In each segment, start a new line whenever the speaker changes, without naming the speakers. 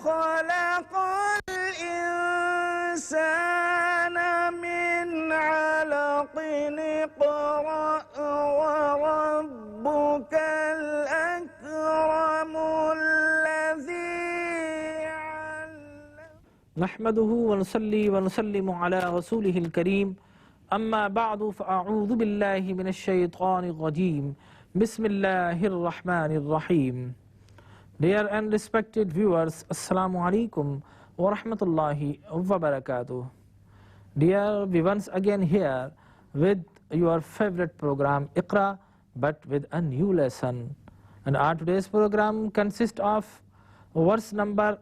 خلق الإنسان من علق اقرأ وربك الأكرم الذي علم.
نحمده ونصلي ونسلم على رسوله الكريم أما بعد فأعوذ بالله من الشيطان الرجيم بسم الله الرحمن الرحيم. Dear and respected viewers, Assalamu alaikum wa rahmatullahi wa barakatuh. Dear, we once again here with your favorite program Iqra, but with a new lesson. And our today's program consists of verse number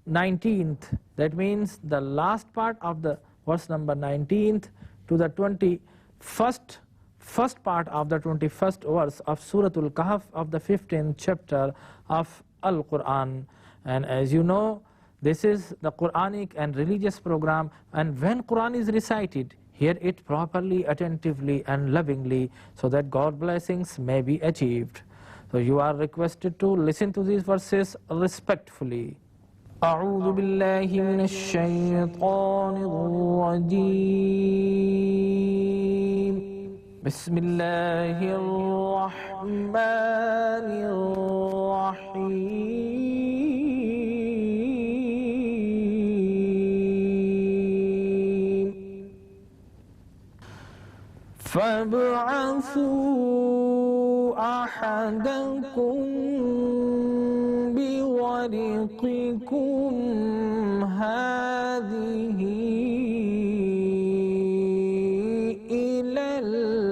19th, that means the last part of the verse number 19th to the 21st first part of the 21st verse of Suratul Kahf of the 15th chapter of Al-Quran. And as you know, this is the Quranic and religious program, and when Quran is recited, hear it properly, attentively and lovingly, so that God's blessings may be achieved. So you are requested to listen to these verses respectfully. أعوذ بالله من الشيطان الرجيم بسم الله الرحمن الرحيم فابعثوا أحدكم بورقكم هذه إلى المدينة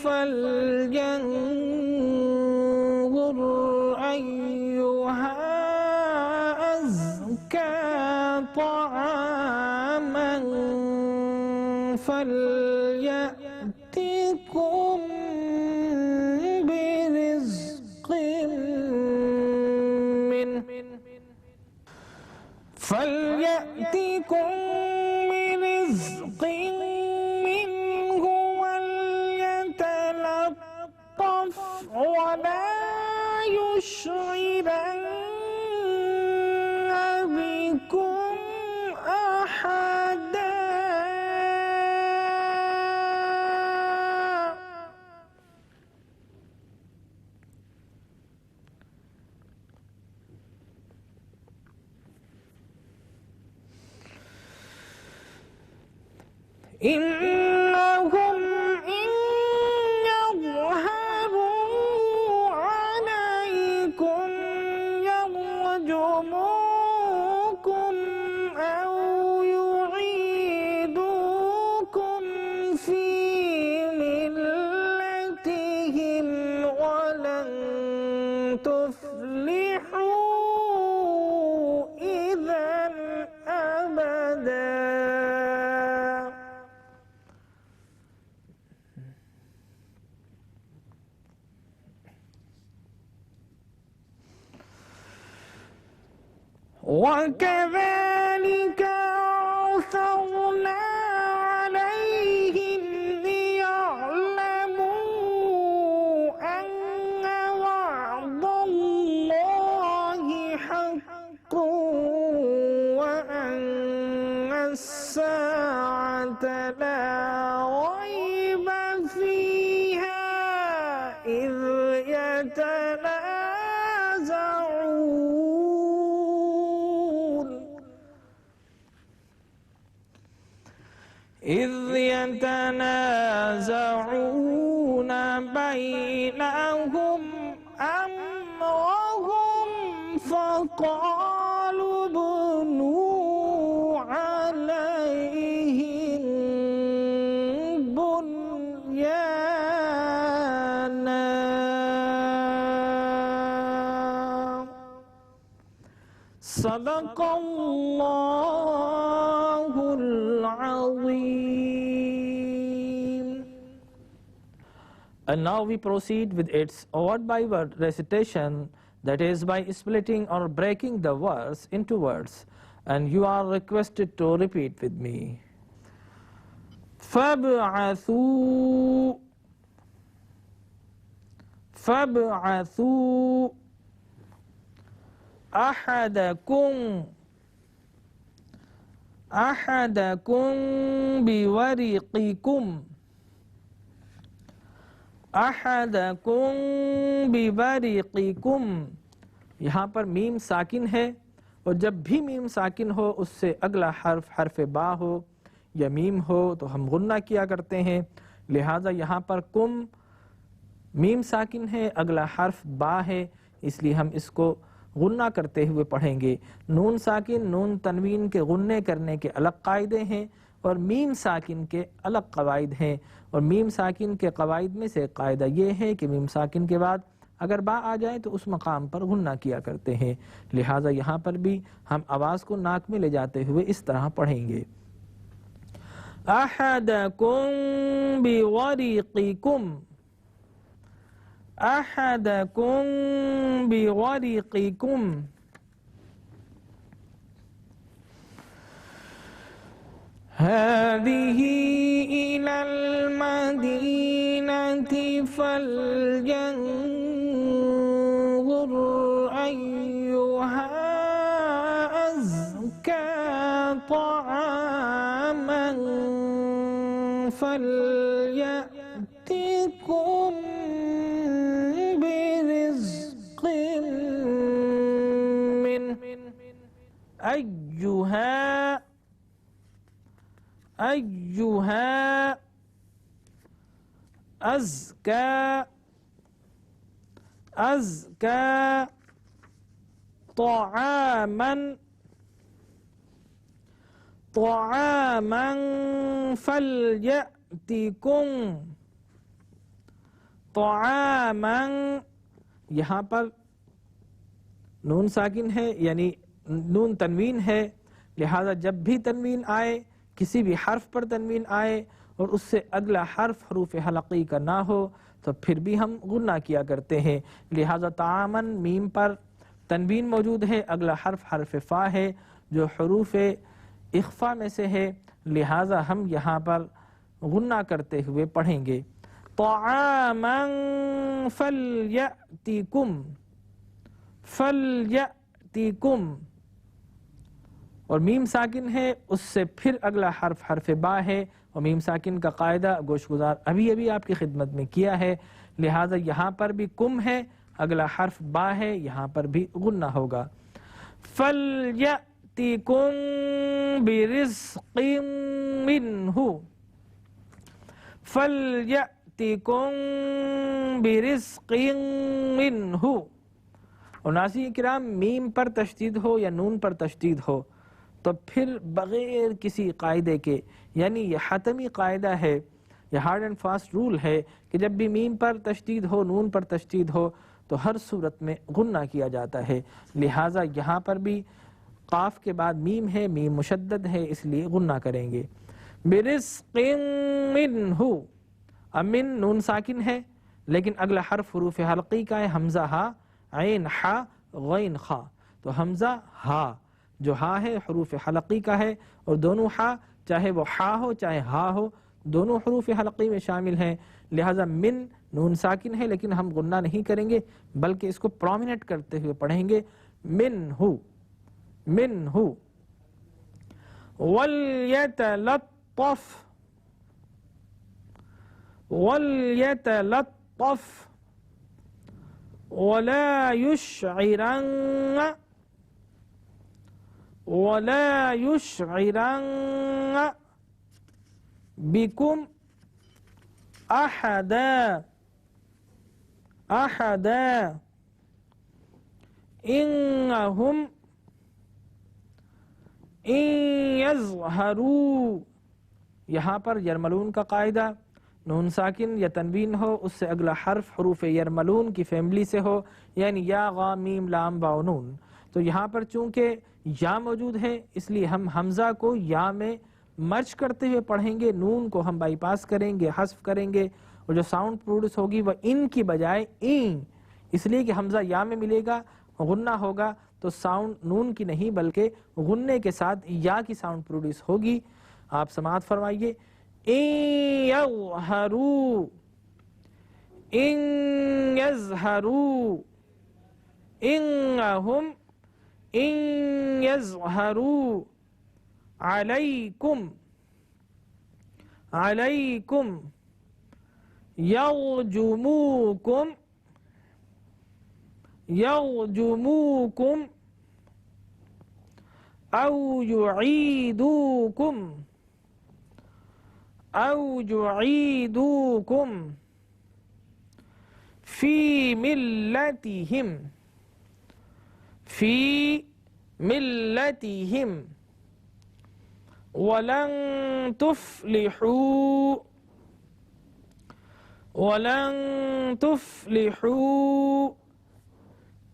فلينظر أيها أزكى طعاما فليأتكم برزق منه ولا يشعرن بكم أحدا إنهم إن يظهروا عليكم يرجموكم أو يعيدوكم في ملتهم ولن تفلحوا إذا أبدا. وكذلك أعثرنا عليهم ليعلموا أن وعد الله حق وأن الساعة لا ريب فيها إذ يتنازعون بينهم أمرهم فقالوا ابنوا عليهم بنيانا. صدق الله العظيم. And now we proceed with its word by word recitation. that is by splitting or breaking the verse into words, and you are requested to repeat with me. فَابْعَثُوا فَابْعَثُوا أحدكم بورقكم. यहाँ पर मीम साकिन है, और जब भी मीम साकिन हो उससे अगला हर्फ बा हो या मीम हो तो हम गुन्ना किया करते हैं. लिहाजा यहाँ पर कुम मीम साकिन है, अगला हर्फ बा है, इसलिए हम इसको गुन्ना करते हुए पढ़ेंगे. नून साकिन नून तनवीन के गुन्ने करने के अलग कायदे हैं और मीम साकिन के अलग कवायद हैं. और मीम साकिन के कवायद में से कायदा ये है कि मीम साकिन के बाद अगर बा आ जाए तो उस मकाम पर गुन्ना किया करते हैं. लिहाजा यहाँ पर भी हम आवाज़ को नाक में ले जाते हुए इस तरह पढ़ेंगे. अहदकुम बिवरिकिकुम, अहदकुम बिवरिकिकुम. हादिही इलल मदीनति फल्यंजुर अय्युहा अज़का तआमन फल्यअतिकुम बिरिज़्क़िन मिन्हु अय्युहा अज़का तआमन फल्यअतिकुम तआमन. यहाँ पर नून साकिन है यानी नून तनवीन है, लिहाजा जब भी तनवीन आए, किसी भी हर्फ पर तनवीन आए और उससे अगला हर्फ हरूफ हलक़ी का ना हो तो फिर भी हम गुन्ना किया करते हैं. लिहाजा तामन मीम पर तनवीन मौजूद है, अगला हर्फ फ़ा है जो हरूफ इख्फा में से है, लिहाजा हम यहाँ पर गुन्ना करते हुए पढ़ेंगे. तामन फल्यअतिकुम, और मीम साकिन है उससे फिर अगला हर्फ बा है, और मीम साकिन का कायदा गोशगुजार अभी अभी आपकी खिदमत में किया है. लिहाजा यहाँ पर भी कुम है, अगला हर्फ बा है, यहाँ पर भी गुन्ना होगा. फल्यअतिकुम बिरिज़्क़िन मिन्हु, फल्यअतिकुम बिरिज़्क़िन मिन्हु. और नाज़रीन किराम, मीम पर तशदीद हो या नून पर तशदीद हो तो फिर बग़ैर किसी कायदे के, यानी यह हतमी कायदा है, यह हार्ड एंड फास्ट रूल है कि जब भी मीम पर तशदीद हो, नून पर तशदीद हो तो हर सूरत में गुन्ना किया जाता है. लिहाजा यहाँ पर भी काफ के बाद मीम है, मीम मुशद्दद है, इसलिए गुन्ना करेंगे. बिरिज़्क़िन मिन्हु, अमिन नून साकिन है लेकिन अगला हर्फ हुरूफ हलक़ी का है, हमज़ा हा ऐन हा गैन खा. तो हमज़ा हा, जो हा है हुरूफ हलक़ी का है, और दोनों हा चाहे वो हा हो चाहे हा हो दोनों हुरूफ हलक़ी में शामिल हैं. लिहाजा मिन नून साकिन है लेकिन हम गुन्ना नहीं करेंगे बल्कि इसको प्रोमिनेट करते हुए पढ़ेंगे. मिन्हु मिन्हु. वल्यतलत्तफ़ वल्यतलत्तफ़ वला युश्ዒरन बिकुम अहदा इन्नहुम इन यज़हरू. यहाँ पर यरमलून का कायदा, नून साकिन या तनवीन हो उससे अगला हर्फ हरूफ यरमलून की फैमिली से हो, यानी या गा मीम लाम बा नून. तो यहाँ पर चूंकि या मौजूद है इसलिए हम हमज़ा को या में मर्ज करते हुए पढ़ेंगे, नून को हम बाईपास करेंगे, हस्फ करेंगे, और जो साउंड प्रोड्यूस होगी वह इन की बजाय इन इसलिए कि हमजा या में मिलेगा, गुन्ना होगा, तो साउंड नून की नहीं बल्कि गुन्ने के साथ या की साउंड प्रोड्यूस होगी। आप समाअत फरमाइए, इन यज़हरू, इन यज़हरू, इन्नहुम इन यज़हरू अलैकुम, अलैकुम यर्जुमूकुम, यर्जुमूकुम औ युईदूकुम, औ युईदूकुम फी मिल्लतिहिम, फी मिल्लतिहिम वलन तुफ्लिहू, वलन तुफ्लिहू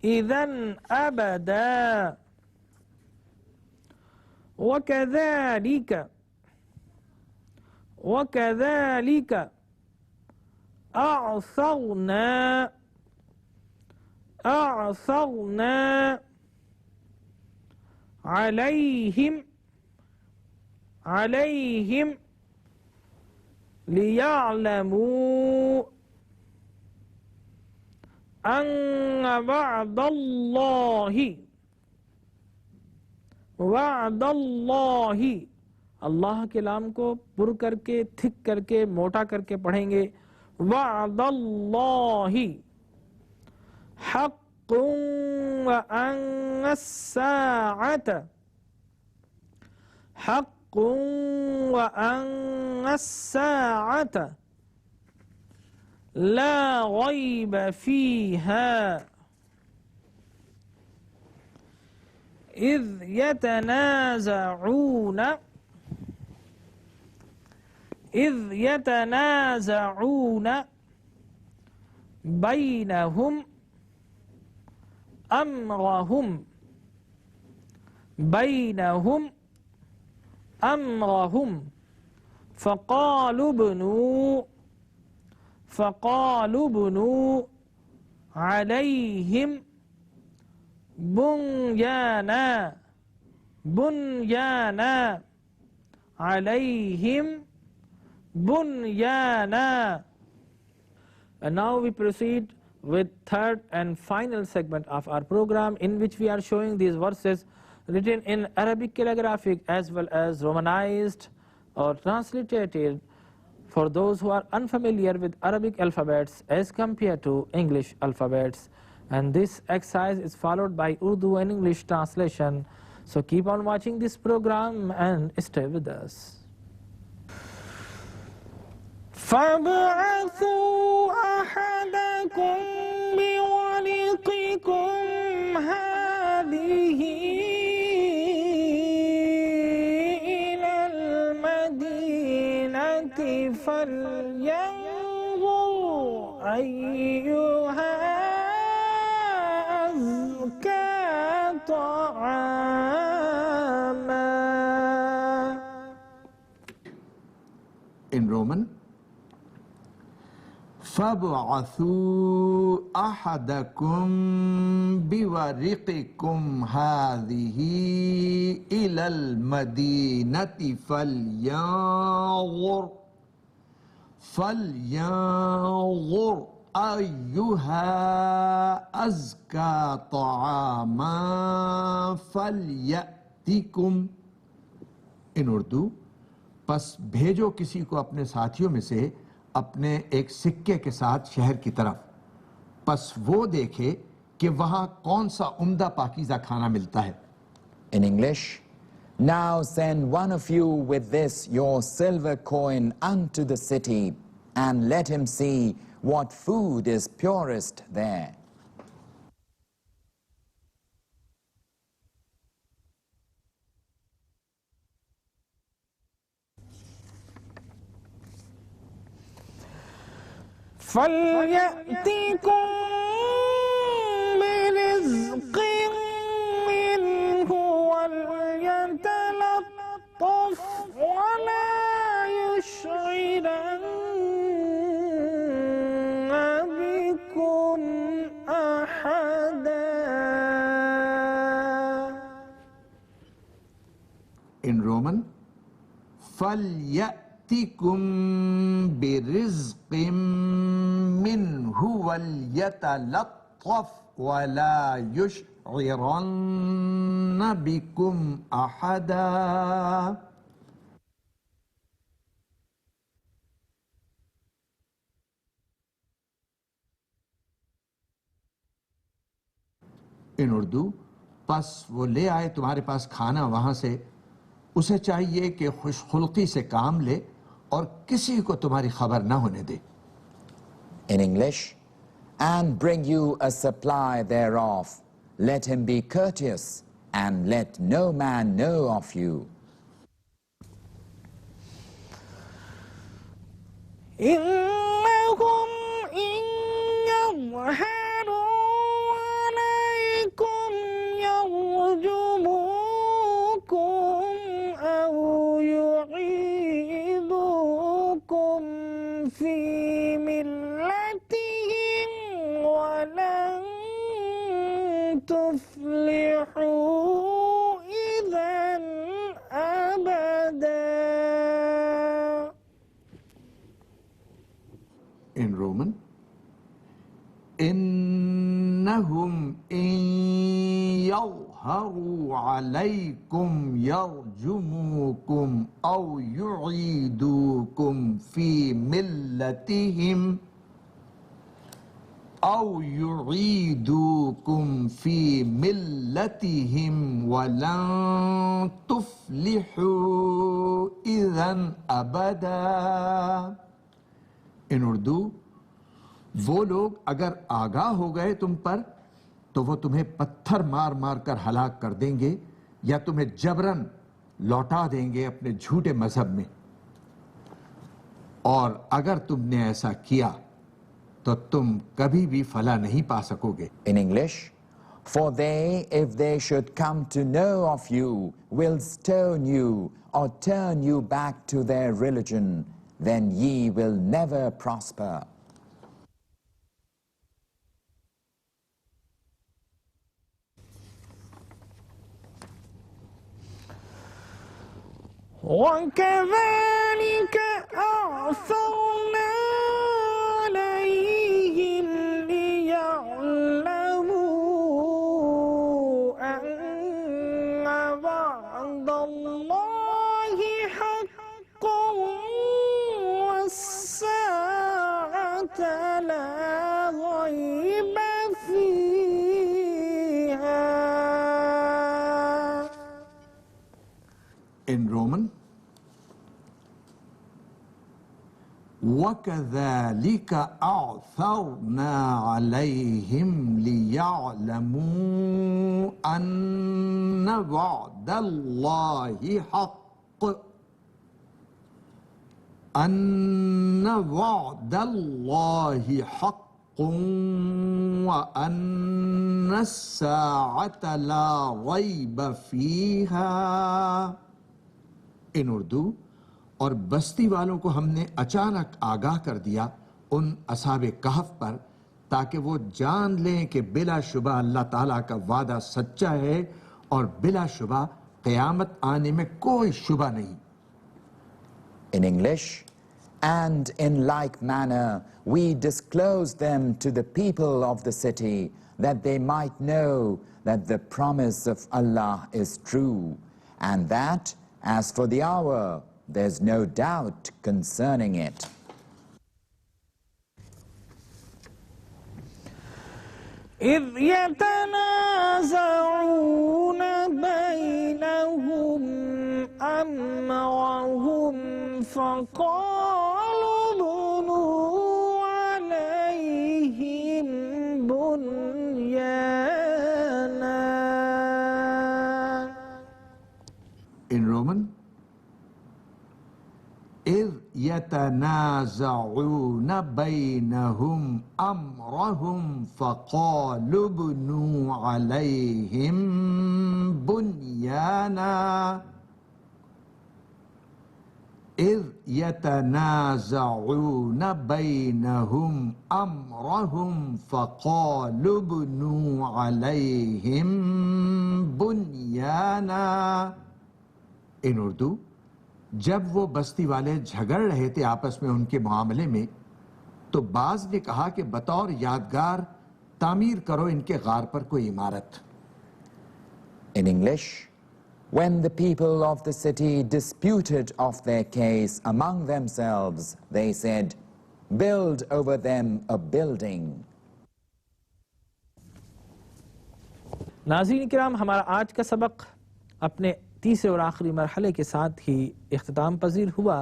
इज़न अबदा, वकज़ालिक, वकज़ालिक अअसरना, अअसरना अलैहिम, अलैहिम लियअलमू अन्न वअदल्लाहि, वअदल्लाहि, अल्लाह के लाम को पुर करके, थिक करके, मोटा करके पढ़ेंगे, वअदल्लाहि हक़्क़ुन व अन्नस्साअत, हक़्क़ुन व अन्नस्साअत ला गैब फीहा इज़ यतनाज़ऊन, इज़ यतनाज़ऊन बैनहुम अम्रहुम, बैनहुम अम्रहुम फ़क़ालू इब्नू, फ़क़ालू इब्नू अलैहिम बुन्याना, बुन्याना अलैहिम बुन्याना। And now we proceed with third and final segment of our program, in which we are showing these verses written in Arabic calligraphic as well as Romanized or transliterated for those who are unfamiliar with Arabic alphabets as compared to English alphabets. And this exercise is followed by Urdu and English translation. So keep on watching this program and stay with us. فابعثوا أحدكم بورقكم هذه إلى المدينة فلينظر أيها أزكى طعاما.
In Roman, فَابْعَثُوا أَحَدَكُمْ بِوَرِقِكُمْ هَذِهِ إِلَى الْمَدِينَةِ فَلْيَنظُرْ أَيُّهَا أَزْكَى طَعَامًا فَلْيَأْتِكُمْ. In Urdu, बस भेजो किसी को अपने साथियों में से अपने एक सिक्के के साथ शहर की तरफ, बस वो देखे कि वहां कौन सा उम्दा पाकीज़ा खाना मिलता है.
In English, now send one of you with this your silver coin unto the city, and let him see what food is purest there.
فَلْيَأْتِكُمْ بِرِزْقٍ مِّنْهُ وَلْيَتَلَطَّفْ وَلَا يُشْعِرَنَّ بِكُمْ
रोमन फलयतिकुम बिरिज़्क़िम मिन्हु वलयतलत्तफ़ वला युशइरन्न बिकुम अहदा। इन उर्दू बस वो ले आए तुम्हारे पास खाना वहां से, उसे चाहिए कि खुशखुल्की से काम ले और किसी को तुम्हारी खबर ना होने दे।
In English, and bring you a supply thereof. Let him be courteous, and let no man know of you.
إنهم إن يظهروا عليكم يرجموكم أو يعيدوكم في ملتهم ولن تفلحوا إذا أبدا.
In Roman, إنهم إن يظهروا عليكم يرجموكم أو يعيدوكم في ملتهم ولن تفلحوا إذا أبدا. इन उर्दू, वो लोग अगर आगाह हो गए तुम पर तो वो तुम्हें पत्थर मार मार कर हलाक कर देंगे या तुम्हें जबरन लौटा देंगे अपने झूठे मजहब में, और अगर तुमने ऐसा किया तो तुम कभी भी फला नहीं पा सकोगे.
In English, for they, if they should come to know of you, will stone you or turn you back to their religion, then ye will never prosper.
وكذلك أعثرنا عليهم ليعلموا أن وعد الله حق والساعة لا ريب فيها.
In Roman, وكذلك أعثرنا عليهم ليعلموا أن وعد الله حق وأن الساعة لا ريب فيها. इन उर्दू, और बस्ती वालों को हमने अचानक आगाह कर दिया उन असहाबे कहफ पर, ताकि वो जान लें कि बिलाशुबा अल्लाह ताला का वादा सच्चा है और बिलाशुबा क़यामत आने में कोई शुबा नहीं.
In English, and in like manner we disclose them to the people of the city, that they might know that the promise of Allah is true, and that as for the hour, there's no doubt concerning it.
إذ يتنازعون بينهم أمرهم فقالوا بنوا عليهم بنيانا.
In Roman, إذ يتنازعون بينهم أمرهم فقالوا ابنوا عليهم بنيانا. إذ يتنازعون بينهم أمرهم فقالوا ابنوا عليهم بنيانا. इन उर्दू, जब वो बस्ती वाले झगड़ रहे थे आपस में उनके मामले में, तो बाज ने कहा कि बतौर यादगार तामीर करो इनके गार पर कोई इमारत।
In English, when the people of the city disputed of their case among themselves, they said, "Build over them a building."
नाज़रीन किराम, हमारा आज का सबक अपने तीसरे और आखिरी मरहले के साथ ही इख्तिताम पजीर हुआ।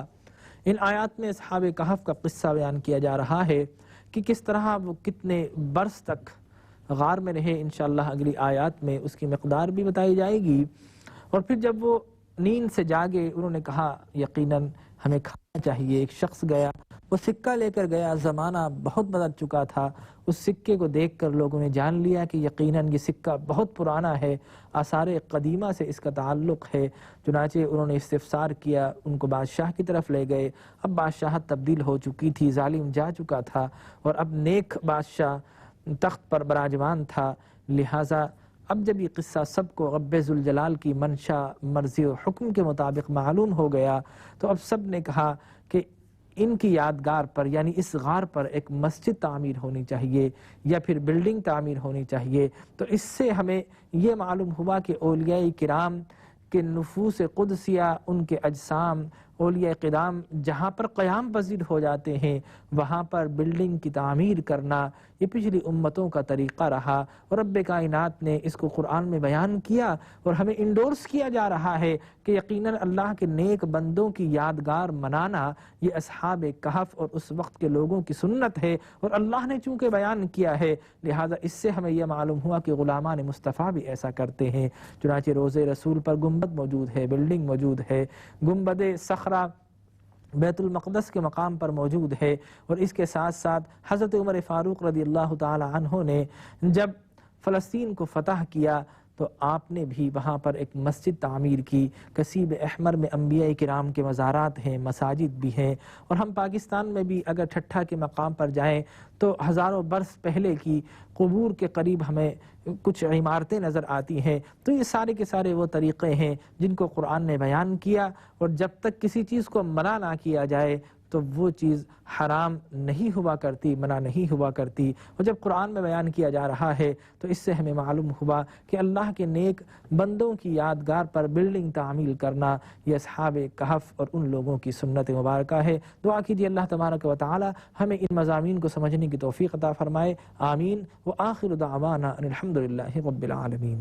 इन आयात में असहाबे कहफ का किस्सा बयान किया जा रहा है कि किस तरह वो कितने बरस तक गार में रहे। इंशाअल्लाह अगली आयात में उसकी मकदार भी बताई जाएगी। और फिर जब वो नींद से जागे, उन्होंने कहा यकीनन हमें खाना चाहिए। एक शख्स गया, वो सिक्का लेकर गया। ज़माना बहुत बदल चुका था। उस सिक्के को देखकर लोगों ने जान लिया कि यकीनन ये सिक्का बहुत पुराना है, आसार कदीमा से इसका ताल्लुक़ है। चुनाचे उन्होंने इस्तिफ़सार किया, उनको बादशाह की तरफ ले गए। अब बादशाह तब्दील हो चुकी थी, जालिम जा चुका था और अब नेक बादशाह तख्त पर बराजमान था। लिहाजा अब जब ये किस्सा सबको रब्बे ज़ुल जलाल की मंशा, मर्ज़ी और हुक्म के मुताबिक मालूम हो गया, तो अब सब ने कहा कि इनकी यादगार पर, यानी इस गार पर एक मस्जिद तामीर होनी चाहिए या फिर बिल्डिंग तामीर होनी चाहिए। तो इससे हमें ये मालूम हुआ कि औलिया किराम के नुफूस कुदसिया, उनके अजसाम, औलिया किराम जहाँ पर क़याम पज़ीर हो जाते हैं, वहाँ पर बिल्डिंग की तामीर करना ये पिछली उम्मतों का तरीक़ा रहा। और रब्बे कायनात ने इसको कुरान में बयान किया और हमें इंडोर्स किया जा रहा है कि यकीनन अल्लाह के नेक बंदों की यादगार मनाना ये असहाबे कहफ और उस वक्त के लोगों की सुन्नत है। और अल्लाह ने चूँकि बयान किया है, लिहाजा इससे हमें यह मालूम हुआ कि ग़ुलामान मुस्तफ़ा भी ऐसा करते हैं। चुनांचे रोज़े रसूल पर गुंबद मौजूद है, बिल्डिंग मौजूद है। गुंबद सखरा बैतुल मक़दस के मकाम पर मौजूद है। और इसके साथ साथ हज़रत उमर फ़ारूक रज़ियल्लाहु ताला अन्हु ने जब फ़लस्तीन को फ़तह किया तो आपने भी वहाँ पर एक मस्जिद तामीर की। कसीब अहमर में अंबिया किराम के मज़ारात हैं, मसाजिद भी हैं। और हम पाकिस्तान में भी अगर ठट्ठा के मकाम पर जाएँ तो हज़ारों बरस पहले की क़ुबूर के करीब हमें कुछ इमारतें नज़र आती हैं। तो ये सारे के सारे वो तरीक़े हैं जिनको कुरान ने बयान किया। और जब तक किसी चीज़ को मना ना किया जाए तो वो चीज़ हराम नहीं हुआ करती, मना नहीं हुआ करती। और जब कुरान में बयान किया जा रहा है तो इससे हमें मालूम हुआ कि अल्लाह के नेक बंदों की यादगार पर बिल्डिंग तामील करना ये असहाबे कहफ और उन लोगों की सुन्नत मुबारक है। दुआ कीजिए अल्लाह तबारक व तआला हमें इन मज़ामीन को समझने की तौफ़ीक़ अता फ़रमाए। आमीन। व आखिरु दअवाना अनिल हम्दुलिल्लाहि रब्बिल आलमीन।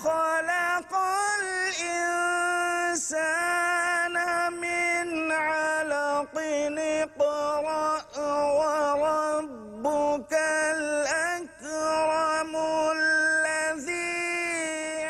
خلق الإنسان من علق اقرأ